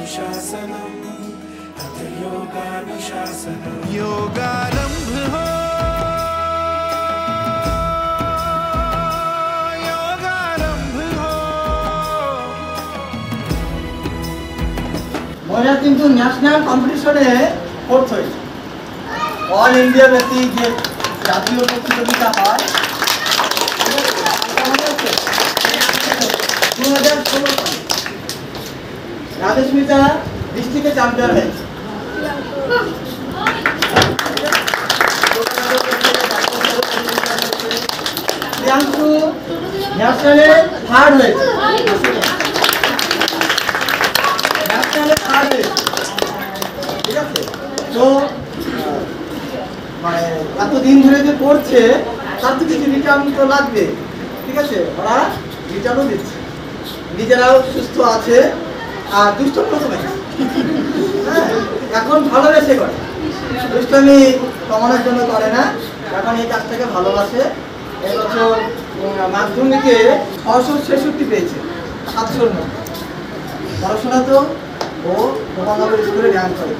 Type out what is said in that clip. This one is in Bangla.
अनुशासनम् अथ योगानुशासनम् योगारंभ हो योगारंभ हो মহিলা কিন্তু ন্যাশনাল কম্পিটিশনে ফোর্থ হয়েছে। অল ইন্ডিয়া বেসিক যে জাতীয় প্রতিযোগিতা হয় 2016 সালে রাজস্মিতা ডিস্ট্রিক্টে চ্যাম্পিয়ন হয়েছে। প্রিয়াংশু ন্যাশনালে থার্ড হয়েছে। ঠিক আছে, তো মানে এতদিন ধরে যে পড়ছে তার তো কিছু রিটার্ন তো লাগবে। ঠিক আছে, ওরা রিটার্নও দিচ্ছে, নিজেরাও সুস্থ আছে আর দুষ্ট কমেছে। হ্যাঁ, এখন ভালোবেসে করে, দুষ্টমি কমানোর জন্য করে না, এখন এই কাজটাকে ভালোবাসে। এবছর মাধ্যমিকে 666 পেয়েছে 700-র মধ্যে। পড়াশোনা তো ও গোপালনগর স্কুলে র্যাঙ্ক করে।